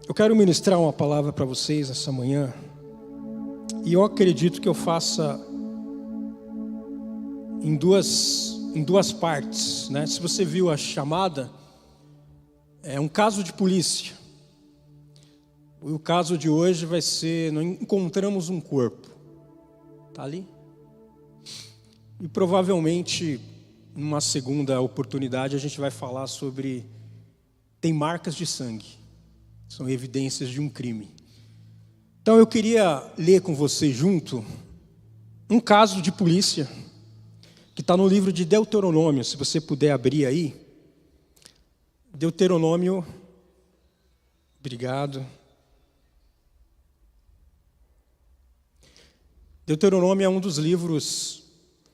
Eu quero ministrar uma palavra para vocês essa manhã. E eu acredito que eu faça em duas partes, né? Se você viu a chamada, é um caso de polícia. O caso de hoje vai ser: nós encontramos um corpo. Tá ali? E provavelmente, numa segunda oportunidade, a gente vai falar sobre tem marcas de sangue. São evidências de um crime. Então eu queria ler com você junto um caso de polícia que está no livro de Deuteronômio. Se você puder abrir aí. Deuteronômio. Obrigado. Deuteronômio é um dos livros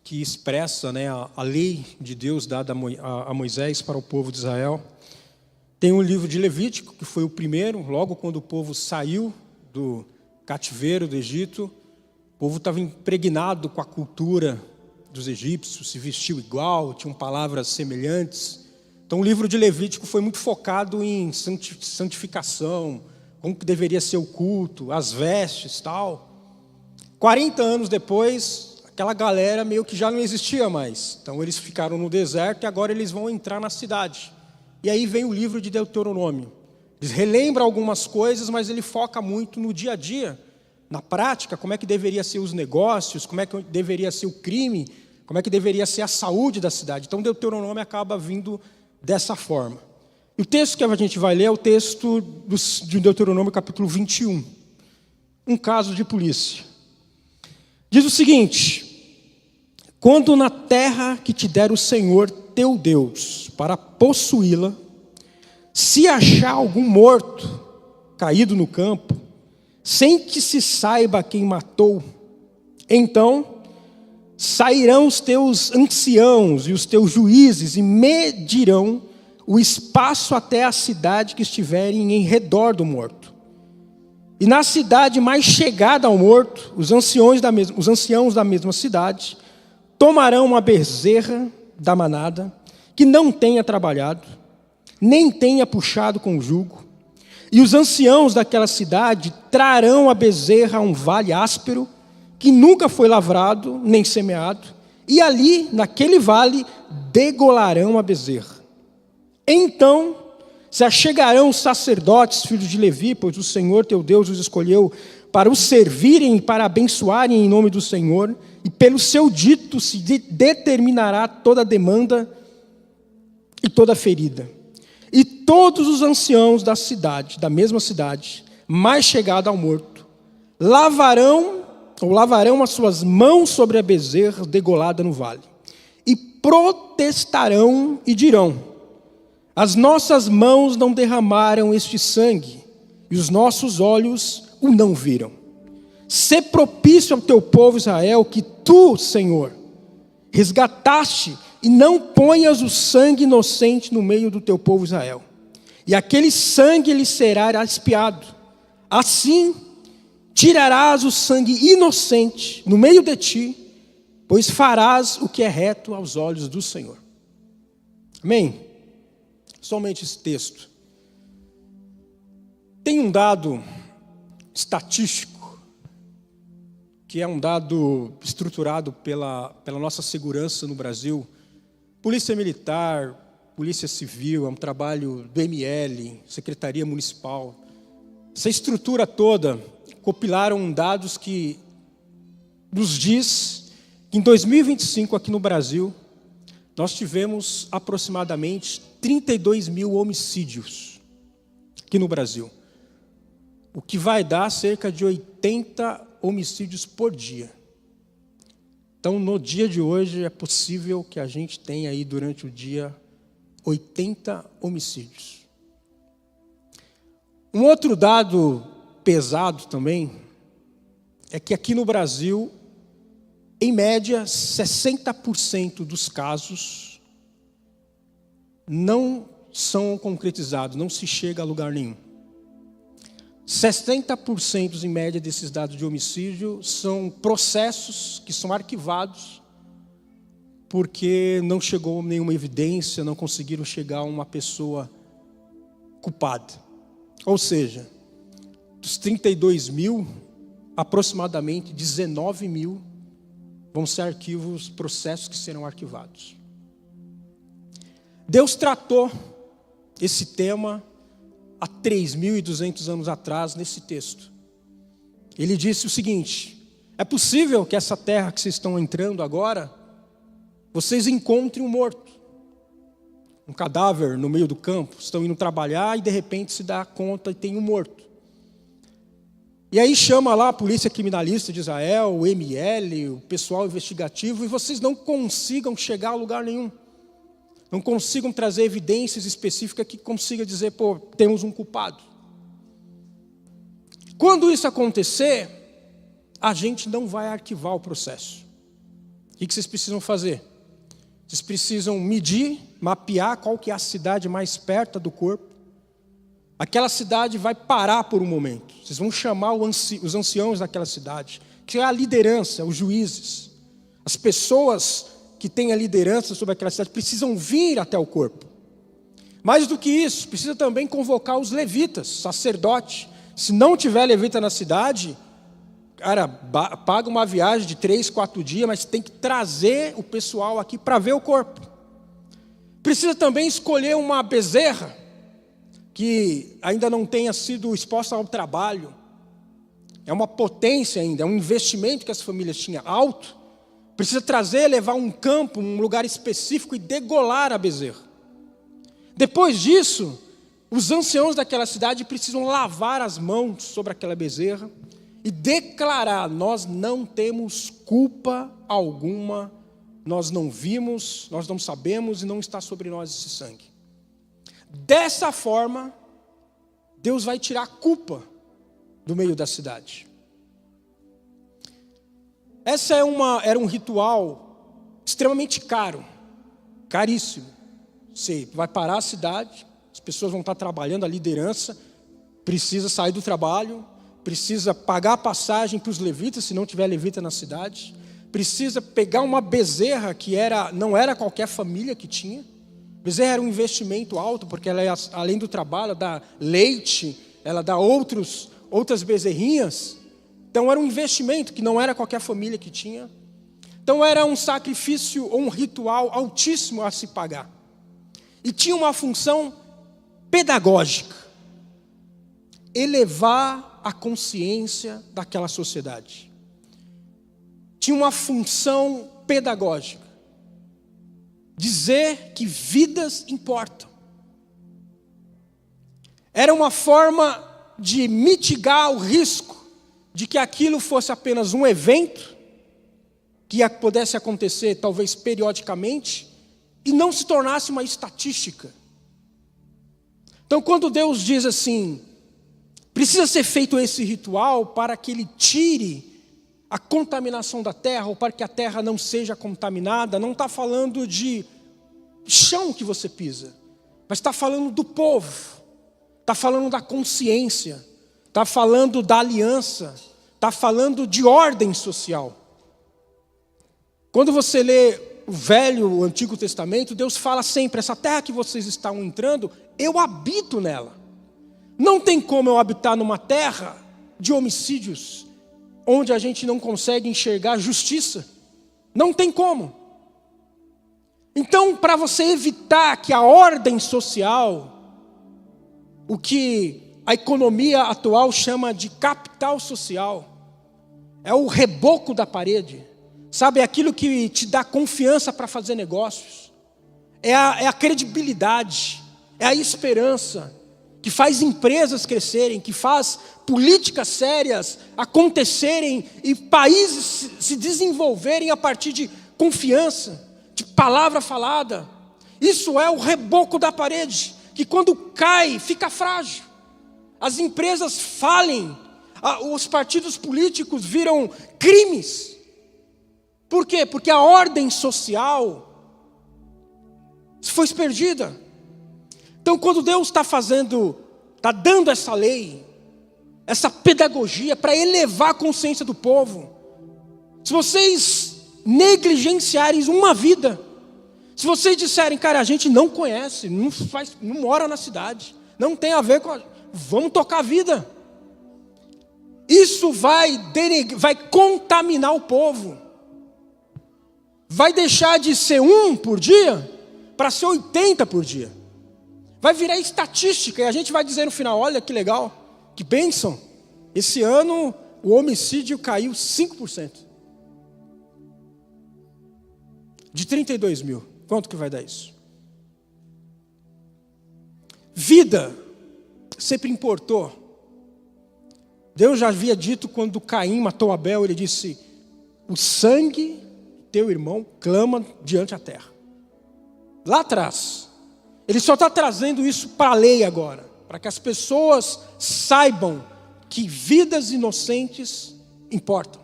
que expressa, né, a lei de Deus dada a Moisés para o povo de Israel. Tem o livro de Levítico, que foi o primeiro, logo quando o povo saiu do cativeiro do Egito. O povo estava impregnado com a cultura dos egípcios, se vestiu igual, tinham palavras semelhantes. Então o livro de Levítico foi muito focado em santificação, como que deveria ser o culto, as vestes e tal. 40 anos depois, aquela galera meio que já não existia mais. Então eles ficaram no deserto e agora eles vão entrar na cidade. E aí vem o livro de Deuteronômio. Ele relembra algumas coisas, mas ele foca muito no dia a dia, na prática, como é que deveria ser os negócios, como é que deveria ser o crime, como é que deveria ser a saúde da cidade. Então Deuteronômio acaba vindo dessa forma. E o texto que a gente vai ler é o texto de Deuteronômio capítulo 21. Um caso de polícia. Diz o seguinte: quando na terra que te der o Senhor teu Deus para possuí-la, se achar algum morto caído no campo, sem que se saiba quem matou, então sairão os teus anciãos e os teus juízes e medirão o espaço até a cidade que estiverem em redor do morto. E na cidade mais chegada ao morto, os anciãos da mesma cidade tomarão uma bezerra da manada, que não tenha trabalhado, nem tenha puxado com o jugo, e os anciãos daquela cidade trarão a bezerra a um vale áspero, que nunca foi lavrado, nem semeado, e ali, naquele vale, degolarão a bezerra. Então se achegarão os sacerdotes, filhos de Levi, pois o Senhor teu Deus os escolheu para os servirem e para abençoarem em nome do Senhor, e pelo seu dito se determinará toda demanda e toda ferida. E todos os anciãos da cidade, da mesma cidade, mais chegada ao morto, lavarão as suas mãos sobre a bezerra degolada no vale, e protestarão e dirão: as nossas mãos não derramaram este sangue, e os nossos olhos o não viram. Sê propício ao teu povo Israel, que tu, Senhor, resgataste, e não ponhas o sangue inocente no meio do teu povo Israel. E aquele sangue lhe será expiado. Assim, tirarás o sangue inocente no meio de ti, pois farás o que é reto aos olhos do Senhor. Amém? Somente esse texto. Tem um dado estatístico, que é um dado estruturado pela nossa segurança no Brasil. Polícia Militar, Polícia Civil, é um trabalho do ML, Secretaria Municipal. Essa estrutura toda compilaram dados que nos diz que em 2025 aqui no Brasil, nós tivemos aproximadamente 32 mil homicídios aqui no Brasil. O que vai dar cerca de 80 homicídios por dia. Então, no dia de hoje, é possível que a gente tenha aí durante o dia 80 homicídios. Um outro dado pesado também é que aqui no Brasil, em média, 60% dos casos não são concretizados, não se chega a lugar nenhum. 60% em média desses dados de homicídio são processos que são arquivados porque não chegou nenhuma evidência, não conseguiram chegar a uma pessoa culpada. Ou seja, Dos 32 mil, aproximadamente 19 mil vão ser arquivos, processos que serão arquivados. Deus tratou esse tema há 3.200 anos atrás, nesse texto. Ele disse o seguinte: é possível que essa terra que vocês estão entrando agora, vocês encontrem um morto, um cadáver no meio do campo, estão indo trabalhar e de repente se dá conta e tem um morto. E aí chama lá a polícia criminalista de Israel, o ML, o pessoal investigativo, e vocês não consigam chegar a lugar nenhum. Não consigam trazer evidências específicas que consiga dizer, pô, temos um culpado. Quando isso acontecer, a gente não vai arquivar o processo. O que vocês precisam fazer? Vocês precisam medir, mapear qual que é a cidade mais perto do corpo. Aquela cidade vai parar por um momento. Vocês vão chamar os anciãos daquela cidade, que é a liderança, os juízes. As pessoas que têm a liderança sobre aquela cidade precisam vir até o corpo. Mais do que isso, precisa também convocar os levitas, sacerdote. Se não tiver levita na cidade, cara, paga uma viagem de 3, 4 dias, mas tem que trazer o pessoal aqui para ver o corpo. Precisa também escolher uma bezerra que ainda não tenha sido exposta ao trabalho. É uma potência ainda, é um investimento que as famílias tinham alto. Precisa trazer, levar um campo, um lugar específico e degolar a bezerra. Depois disso, os anciãos daquela cidade precisam lavar as mãos sobre aquela bezerra e declarar: nós não temos culpa alguma, nós não vimos, nós não sabemos e não está sobre nós esse sangue. Dessa forma, Deus vai tirar a culpa do meio da cidade. Essa era um ritual extremamente caro, caríssimo. Você vai parar a cidade, as pessoas vão estar trabalhando, a liderança precisa sair do trabalho, precisa pagar a passagem para os levitas, se não tiver levita na cidade, precisa pegar uma bezerra que não era qualquer família que tinha. Bezerra era um investimento alto, porque ela, além do trabalho, ela dá leite, ela dá outras bezerrinhas. Então era um investimento que não era qualquer família que tinha. Então era um sacrifício ou um ritual altíssimo a se pagar. E tinha uma função pedagógica: elevar a consciência daquela sociedade. Tinha uma função pedagógica: dizer que vidas importam. Era uma forma de mitigar o risco de que aquilo fosse apenas um evento, que pudesse acontecer talvez periodicamente, e não se tornasse uma estatística. Então, quando Deus diz assim, precisa ser feito esse ritual para que Ele tire a contaminação da terra, ou para que a terra não seja contaminada, não está falando de chão que você pisa, mas está falando do povo, está falando da consciência, está falando da aliança, está falando de ordem social. Quando você lê o Antigo Testamento, Deus fala sempre: essa terra que vocês estão entrando, eu habito nela. Não tem como eu habitar numa terra de homicídios, onde a gente não consegue enxergar justiça. Não tem como. Então, para você evitar que a ordem social, o que a economia atual chama de capital social, é o reboco da parede, sabe, é aquilo que te dá confiança para fazer negócios, é a credibilidade, é a esperança, que faz empresas crescerem, que faz políticas sérias acontecerem e países se desenvolverem a partir de confiança, de palavra falada. Isso é o reboco da parede, que quando cai, fica frágil. As empresas falem, os partidos políticos viram crimes. Por quê? Porque a ordem social foi perdida. Então, quando Deus está dando essa lei, essa pedagogia para elevar a consciência do povo, se vocês negligenciarem uma vida, se vocês disserem: cara, a gente não conhece, não mora na cidade, não tem a ver com vamos tocar a vida. Isso vai contaminar o povo. Vai deixar de ser 1 por dia para ser 80 por dia. Vai virar estatística e a gente vai dizer no final, olha que legal, que bênção. Esse ano o homicídio caiu 5%. De 32 mil. Quanto que vai dar isso? Vida sempre importou. Deus já havia dito quando Caim matou Abel, ele disse, o sangue do teu irmão clama diante da terra. Lá atrás. Ele só está trazendo isso para a lei agora. Para que as pessoas saibam que vidas inocentes importam.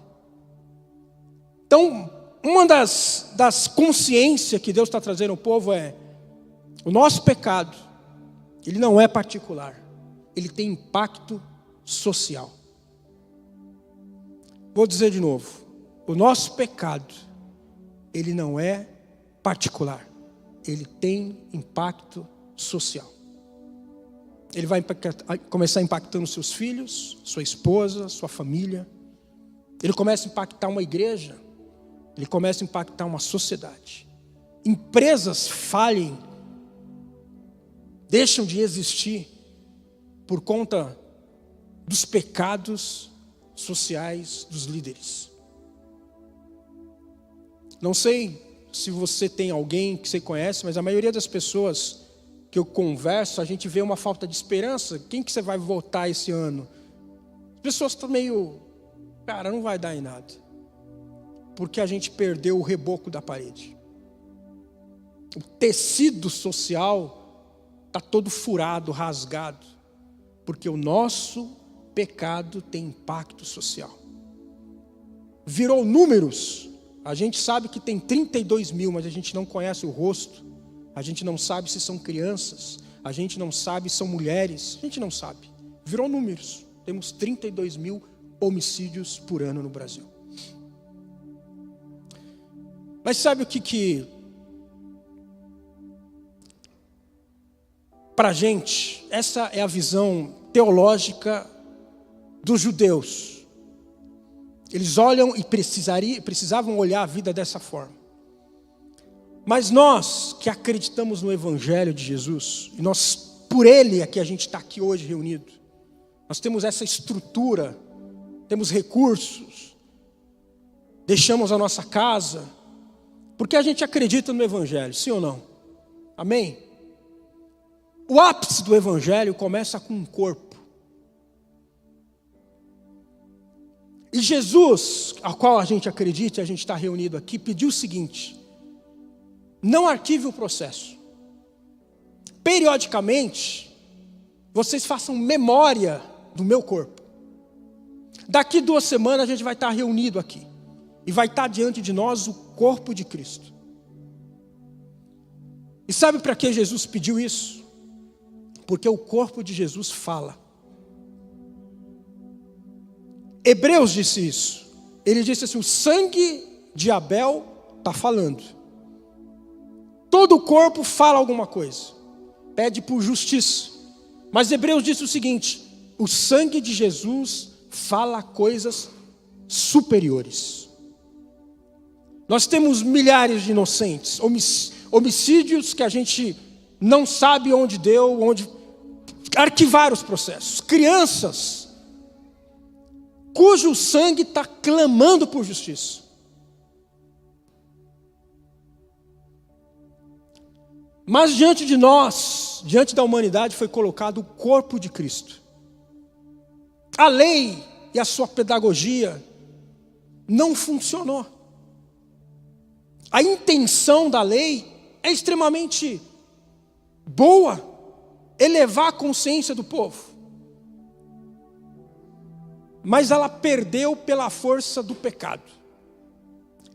Então, uma das consciências que Deus está trazendo ao povo é, o nosso pecado, ele não é particular, ele tem impacto social. Vou dizer de novo, o nosso pecado, ele não é particular, ele tem impacto social. Ele vai começar impactando seus filhos, sua esposa, sua família. Ele começa a impactar uma igreja, ele começa a impactar uma sociedade. Empresas falhem, deixam de existir por conta dos pecados sociais dos líderes. Não sei se você tem alguém que você conhece, mas a maioria das pessoas que eu converso, a gente vê uma falta de esperança. Quem que você vai votar esse ano? As pessoas estão meio, cara, não vai dar em nada. Porque a gente perdeu o reboco da parede. O tecido social está todo furado, rasgado. Porque o nosso pecado tem impacto social. Virou números. A gente sabe que tem 32 mil, mas a gente não conhece o rosto. A gente não sabe se são crianças. A gente não sabe se são mulheres. A gente não sabe. Virou números. Temos 32 mil homicídios por ano no Brasil. Mas sabe o que para a gente, essa é a visão teológica dos judeus. Eles olham e precisavam olhar a vida dessa forma. Mas nós que acreditamos no Evangelho de Jesus, e nós, por Ele é que a gente está aqui hoje reunido, nós temos essa estrutura, temos recursos, deixamos a nossa casa, porque a gente acredita no Evangelho, sim ou não? Amém? O ápice do Evangelho começa com um corpo. E Jesus, ao qual a gente acredita, a gente está reunido aqui, pediu o seguinte: não arquive o processo. Periodicamente, vocês façam memória do meu corpo. Daqui 2 semanas a gente vai estar reunido aqui. E vai estar diante de nós o corpo de Cristo. E sabe para que Jesus pediu isso? Porque o corpo de Jesus fala. Hebreus disse isso. Ele disse assim, o sangue de Abel está falando. Todo o corpo fala alguma coisa. Pede por justiça. Mas Hebreus disse o seguinte, o sangue de Jesus fala coisas superiores. Nós temos milhares de inocentes, homicídios que a gente não sabe onde deu, arquivar os processos. Crianças, cujo sangue está clamando por justiça. Mas diante de nós, diante da humanidade, foi colocado o corpo de Cristo. A lei e a sua pedagogia não funcionou. A intenção da lei é extremamente boa, elevar a consciência do povo. Mas ela perdeu pela força do pecado.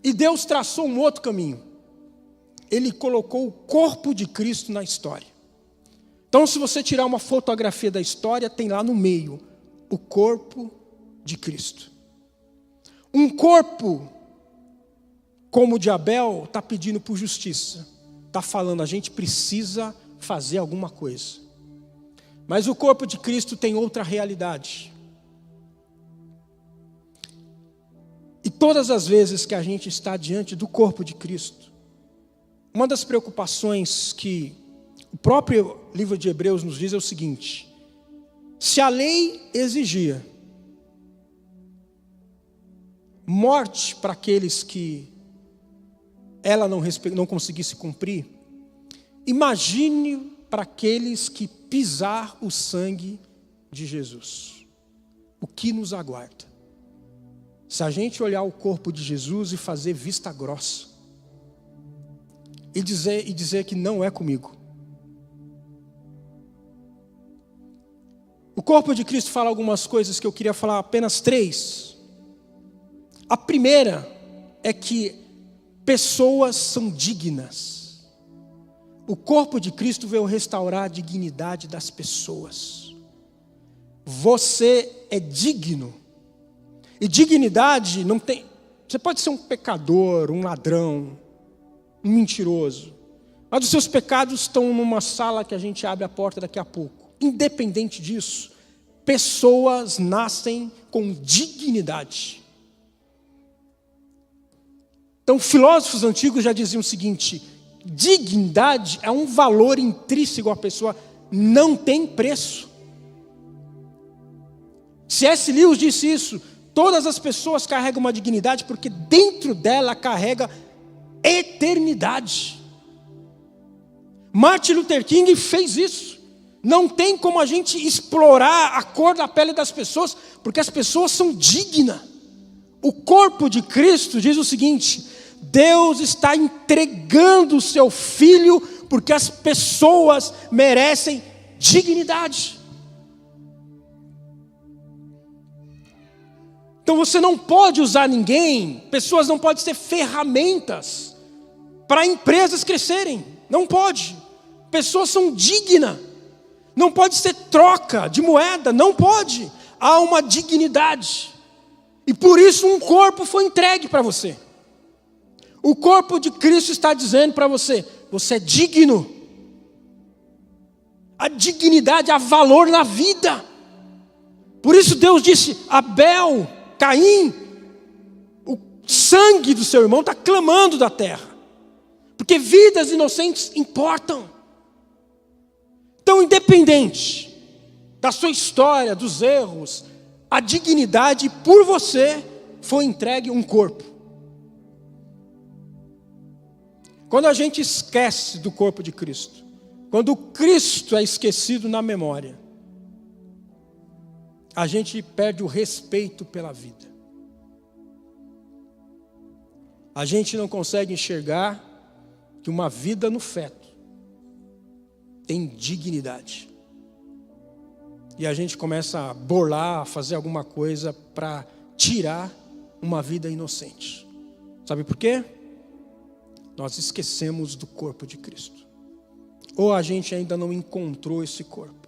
E Deus traçou um outro caminho. Ele colocou o corpo de Cristo na história. Então, se você tirar uma fotografia da história, tem lá no meio o corpo de Cristo. Um corpo como o de Abel está pedindo por justiça. Está falando, a gente precisa fazer alguma coisa. Mas o corpo de Cristo tem outra realidade. todas as vezes que a gente está diante do corpo de Cristo, uma das preocupações que o próprio livro de Hebreus nos diz é o seguinte: se a lei exigia morte para aqueles que ela não conseguisse cumprir, imagine para aqueles que pisar o sangue de Jesus, o que nos aguarda. Se a gente olhar o corpo de Jesus e fazer vista grossa, e dizer que não é comigo. O corpo de Cristo fala algumas coisas que eu queria falar, apenas 3. A primeira é que pessoas são dignas. O corpo de Cristo veio restaurar a dignidade das pessoas. Você é digno. E dignidade não tem... Você pode ser um pecador, um ladrão, um mentiroso, mas os seus pecados estão numa sala que a gente abre a porta daqui a pouco. Independente disso, pessoas nascem com dignidade. Então, filósofos antigos já diziam o seguinte: dignidade é um valor intrínseco à pessoa, não tem preço. C.S. Lewis disse isso: todas as pessoas carregam uma dignidade porque dentro dela carrega eternidade. Martin Luther King fez isso. Não tem como a gente explorar a cor da pele das pessoas, porque as pessoas são dignas. O corpo de Cristo diz o seguinte: Deus está entregando o seu Filho, porque as pessoas merecem dignidade. Então você não pode usar ninguém, pessoas não podem ser ferramentas para empresas crescerem. Não pode. Pessoas são dignas. Não pode ser troca de moeda, não pode. Há uma dignidade. E por isso um corpo foi entregue para você. O corpo de Cristo está dizendo para você: você é digno. A dignidade há valor na vida. Por isso Deus disse: Abel, Caim, o sangue do seu irmão está clamando da terra. Porque vidas inocentes importam. Então, independente da sua história, dos erros, a dignidade por você foi entregue um corpo. Quando a gente esquece do corpo de Cristo, quando Cristo é esquecido na memória, a gente perde o respeito pela vida. A gente não consegue enxergar que uma vida no feto tem dignidade. E a gente começa a burlar, a fazer alguma coisa para tirar uma vida inocente. Sabe por quê? Nós esquecemos do corpo de Cristo. Ou a gente ainda não encontrou esse corpo.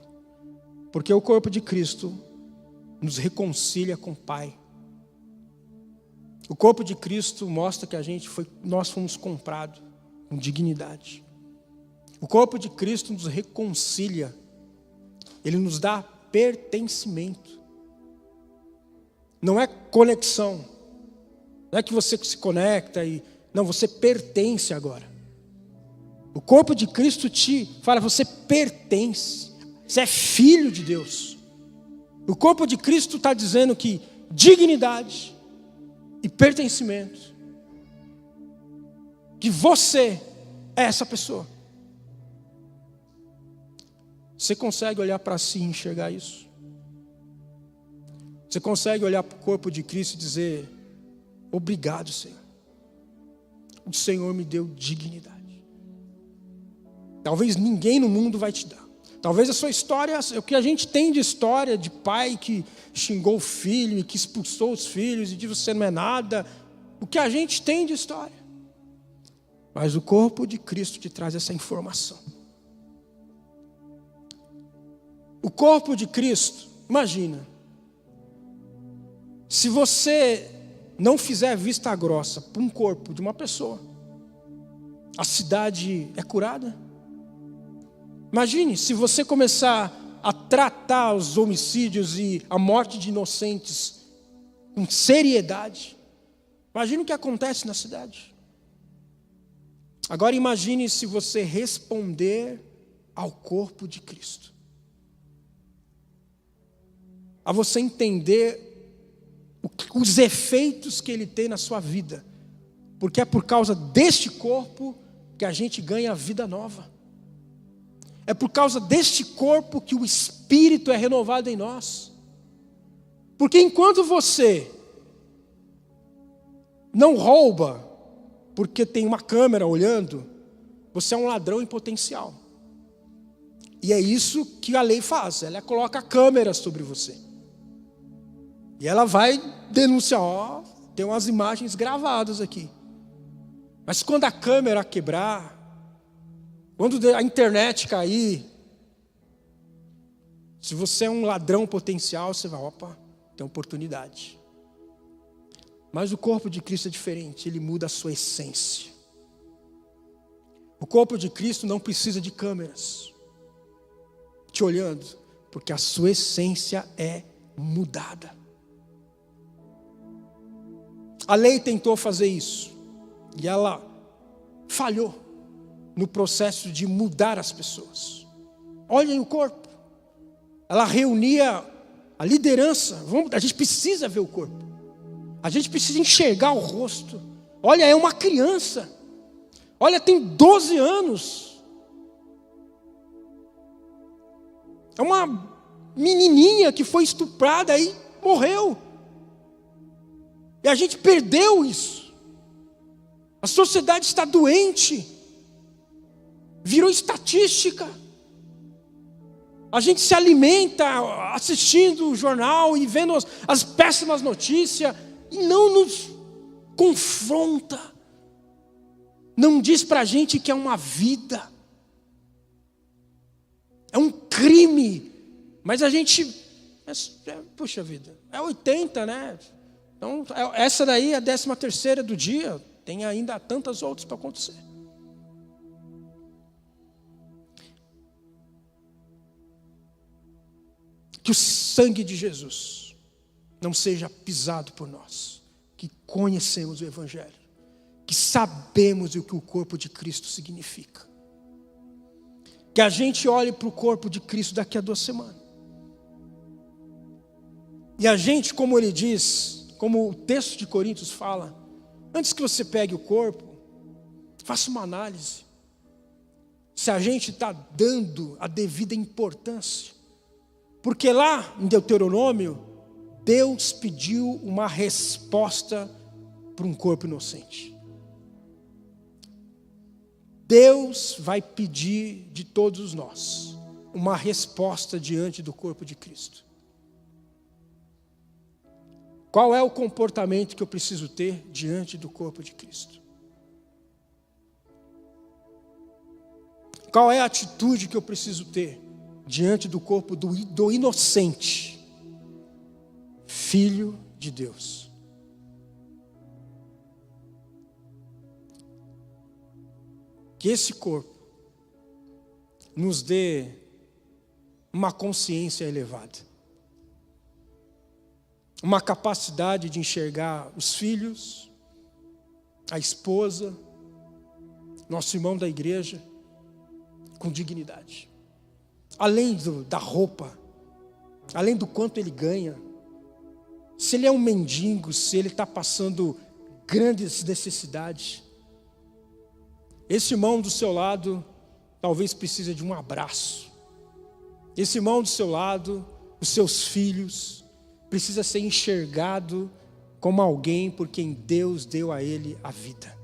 Porque o corpo de Cristo nos reconcilia com o Pai. O corpo de Cristo mostra que nós fomos comprados com dignidade. O corpo de Cristo nos reconcilia. Ele nos dá pertencimento. Não é conexão. Não é que você se conecta e... Não, você pertence agora. O corpo de Cristo te fala: você pertence. Você é filho de Deus. O corpo de Cristo está dizendo que dignidade e pertencimento. Que você é essa pessoa. Você consegue olhar para si e enxergar isso? Você consegue olhar para o corpo de Cristo e dizer: obrigado, Senhor. O Senhor me deu dignidade. Talvez ninguém no mundo vai te dar. Talvez a sua história, o que a gente tem de história de pai que xingou o filho e que expulsou os filhos e disse: você não é nada. O que a gente tem de história. Mas o corpo de Cristo te traz essa informação. O corpo de Cristo, imagina, se você não fizer vista grossa para um corpo de uma pessoa, a cidade é curada? Imagine se você começar a tratar os homicídios e a morte de inocentes com seriedade. Imagine o que acontece na cidade. Agora imagine se você responder ao corpo de Cristo. A você entender os efeitos que ele tem na sua vida. Porque é por causa deste corpo que a gente ganha a vida nova. É por causa deste corpo que o Espírito é renovado em nós. Porque enquanto você não rouba, porque tem uma câmera olhando, você é um ladrão em potencial. E é isso que a lei faz, ela coloca câmeras sobre você. E ela vai denunciar, tem umas imagens gravadas aqui. Mas quando a câmera quebrar, quando a internet cair, se você é um ladrão potencial, você vai, opa, tem oportunidade. Mas o corpo de Cristo é diferente, ele muda a sua essência. O corpo de Cristo não precisa de câmeras te olhando, porque a sua essência é mudada. A lei tentou fazer isso, e ela falhou no processo de mudar as pessoas. Olhem o corpo. Ela reunia a liderança. A gente precisa ver o corpo. A gente precisa enxergar o rosto. Olha, é uma criança. Olha, tem 12 anos. É uma menininha que foi estuprada e morreu. E a gente perdeu isso. A sociedade está doente. Virou estatística. A gente se alimenta assistindo o jornal e vendo as péssimas notícias e não nos confronta. Não diz para a gente que é uma vida. É um crime. Mas a gente, puxa vida, é 80, né? Então, essa daí é a 13ª do dia. Tem ainda tantas outras para acontecer. Que o sangue de Jesus não seja pisado por nós, que conhecemos o Evangelho, que sabemos o que o corpo de Cristo significa. Que a gente olhe para o corpo de Cristo daqui a 2 semanas. E a gente, como ele diz, como o texto de Coríntios fala, antes que você pegue o corpo, faça uma análise. Se a gente está dando a devida importância. Porque lá em Deuteronômio, Deus pediu uma resposta para um corpo inocente. Deus vai pedir de todos nós uma resposta diante do corpo de Cristo. Qual é o comportamento que eu preciso ter diante do corpo de Cristo? Qual é a atitude que eu preciso ter diante do corpo do inocente Filho de Deus? Que esse corpo nos dê uma consciência elevada, uma capacidade de enxergar os filhos, a esposa, nosso irmão da igreja, com dignidade. Além da roupa, além do quanto ele ganha, se ele é um mendigo, se ele está passando grandes necessidades, esse irmão do seu lado talvez precise de um abraço. Esse irmão do seu lado, os seus filhos, precisa ser enxergado como alguém por quem Deus deu a ele a vida.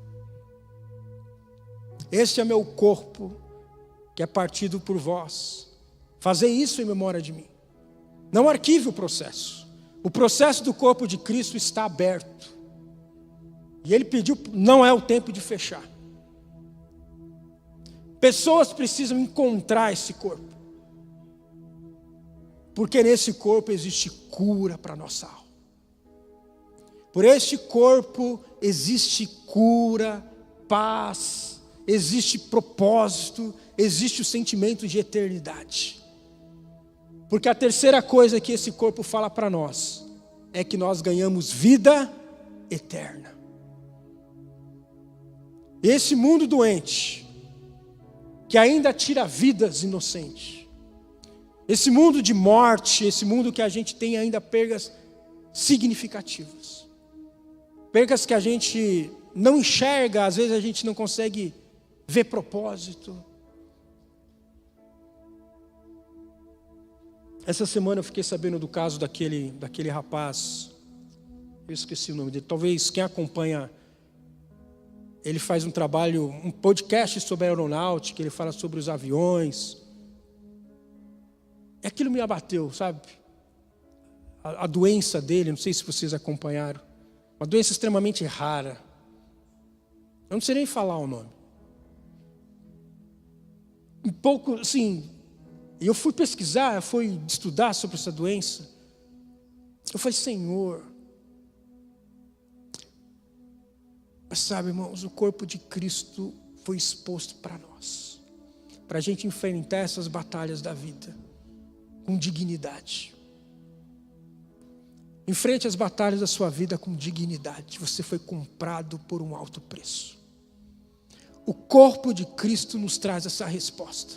Este é meu corpo, que é partido por vós. Fazer isso em memória de mim. Não arquive o processo. O processo do corpo de Cristo está aberto. E ele pediu, não é o tempo de fechar. Pessoas precisam encontrar esse corpo. Porque nesse corpo existe cura para a nossa alma. Por este corpo existe cura, paz, existe propósito, existe o sentimento de eternidade. Porque a terceira coisa que esse corpo fala para nós é que nós ganhamos vida eterna. Esse mundo doente, que ainda tira vidas inocentes, esse mundo de morte, esse mundo que a gente tem ainda perdas significativas, perdas que a gente não enxerga, às vezes a gente não consegue ver propósito. Essa semana eu fiquei sabendo do caso daquele rapaz, eu esqueci o nome dele, talvez quem acompanha, ele faz um trabalho, um podcast sobre aeronáutica, ele fala sobre os aviões. E aquilo me abateu, sabe? A doença dele, não sei se vocês acompanharam, uma doença extremamente rara. Eu não sei nem falar o nome. Um pouco, assim, eu fui pesquisar, fui estudar sobre essa doença. Eu falei, Senhor, mas sabe, irmãos, o corpo de Cristo foi exposto para nós, para a gente enfrentar essas batalhas da vida com dignidade. Enfrente as batalhas da sua vida com dignidade. Você foi comprado por um alto preço. O corpo de Cristo nos traz essa resposta.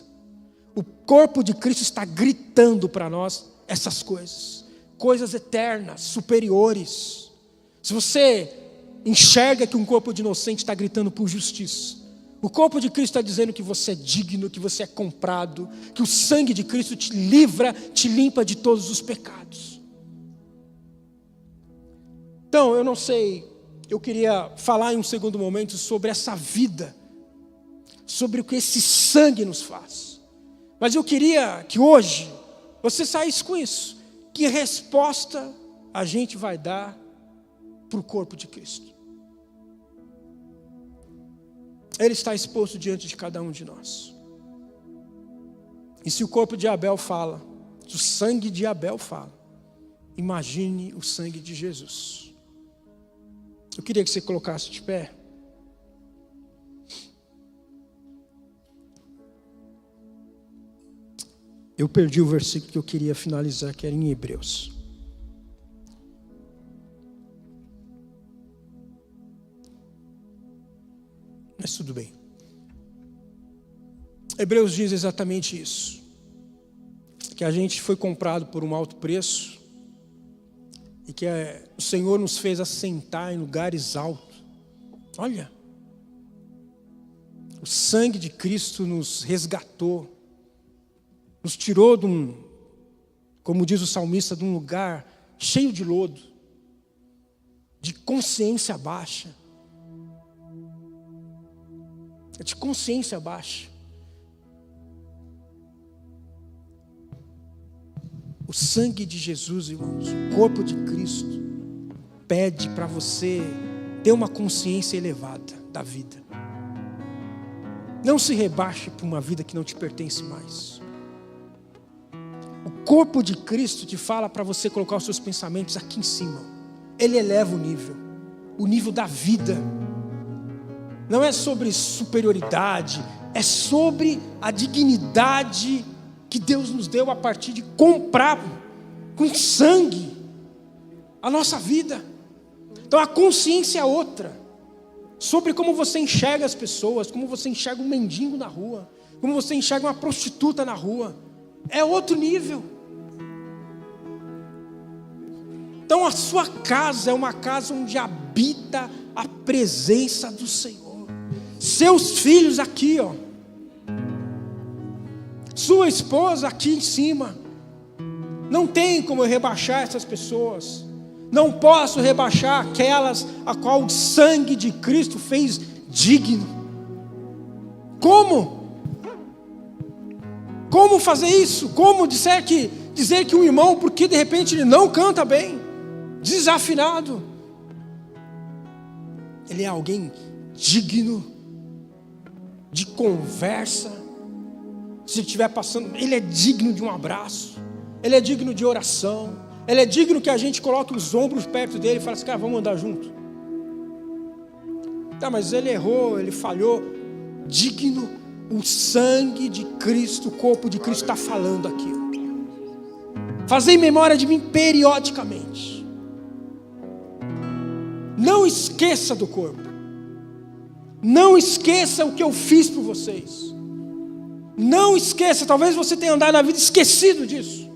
O corpo de Cristo está gritando para nós essas coisas. Coisas eternas, superiores. Se você enxerga que um corpo de inocente está gritando por justiça, o corpo de Cristo está dizendo que você é digno, que você é comprado, que o sangue de Cristo te livra, te limpa de todos os pecados. Então, eu não sei, eu queria falar em um segundo momento sobre essa vida, sobre o que esse sangue nos faz. Mas eu queria que hoje você saísse com isso. Que resposta a gente vai dar para o corpo de Cristo? Ele está exposto diante de cada um de nós. E se o corpo de Abel fala, se o sangue de Abel fala, imagine o sangue de Jesus. Eu queria que você colocasse de pé. Eu perdi o versículo que eu queria finalizar, que era em Hebreus. Mas tudo bem. Hebreus diz exatamente isso. Que a gente foi comprado por um alto preço. E que o Senhor nos fez assentar em lugares altos. Olha. O sangue de Cristo nos resgatou. Nos tirou como diz o salmista, de um lugar cheio de lodo. De consciência baixa. De consciência baixa. O sangue de Jesus, irmãos, o corpo de Cristo, pede para você ter uma consciência elevada da vida. Não se rebaixe para uma vida que não te pertence mais. O corpo de Cristo te fala para você colocar os seus pensamentos aqui em cima. Ele eleva o nível da vida. Não é sobre superioridade, é sobre a dignidade que Deus nos deu a partir de comprar com sangue a nossa vida. Então a consciência é outra, sobre como você enxerga as pessoas, como você enxerga um mendigo na rua, como você enxerga uma prostituta na rua, é outro nível. Então a sua casa é uma casa onde habita a presença do Senhor. Seus filhos aqui, ó. Sua esposa aqui em cima. Não tem como eu rebaixar essas pessoas. Não posso rebaixar aquelas a qual o sangue de Cristo fez digno. Como? Como fazer isso? Como dizer que um irmão, porque de repente ele não canta bem, desafinado, ele é alguém digno de conversa. Se ele estiver passando, ele é digno de um abraço, ele é digno de oração, ele é digno que a gente coloque os ombros perto dele e fale assim, cara, vamos andar junto. Tá, mas ele errou, ele falhou. Digno, o sangue de Cristo, o corpo de Cristo está falando aqui. Fazei memória de mim periodicamente. Não esqueça do corpo. Não esqueça o que eu fiz por vocês. Não esqueça, talvez você tenha andado na vida esquecido disso.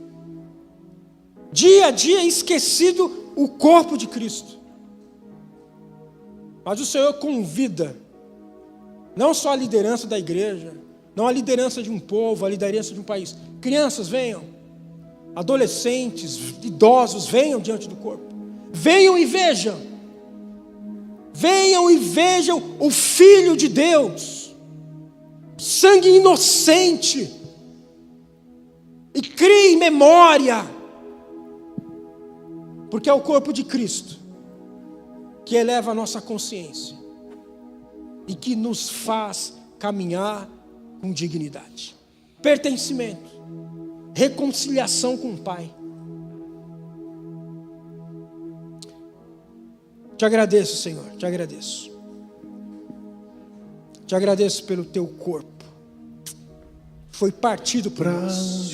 Dia a dia esquecido o corpo de Cristo. Mas o Senhor convida, não só a liderança da igreja, não a liderança de um povo, a liderança de um país. Crianças, venham. Adolescentes, idosos, venham diante do corpo. Venham e vejam. Venham e vejam o Filho de Deus, sangue inocente, e criem memória, porque é o corpo de Cristo que eleva a nossa consciência e que nos faz caminhar com dignidade, pertencimento, reconciliação com o Pai. Te agradeço, Senhor, te agradeço. Te agradeço pelo teu corpo. Foi partido por nós.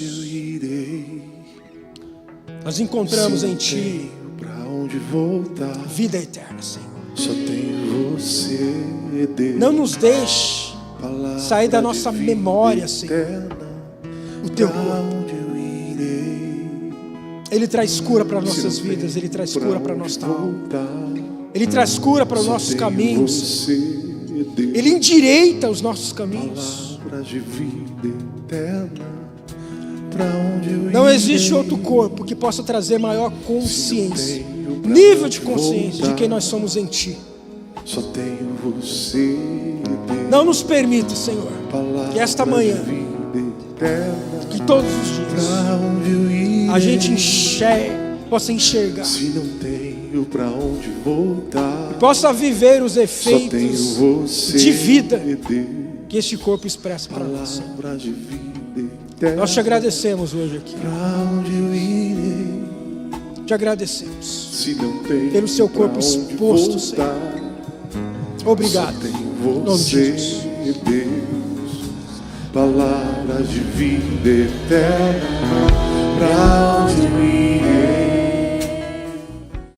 Nós encontramos em ti vida eterna, Senhor. Só tenho você, Deus. Não nos deixe sair da nossa memória, Senhor, o teu corpo. Ele traz cura para nossas vidas, Ele traz cura para nossa alma. Ele traz cura para os nossos caminhos. Ele endireita os nossos caminhos. Não existe outro corpo que possa trazer maior consciência, nível de consciência de quem nós somos em Ti. Só tenho você, não nos permita, Senhor, que esta manhã, que todos os dias, a gente possa enxergar, se não tenho pra onde voltar, e possa viver os efeitos de vida que este corpo expressa para nós. Nós te agradecemos hoje aqui. Te agradecemos pelo seu corpo exposto, Senhor. Obrigado. Em nome de Jesus. Deus, palavra de vida eterna, pra onde eu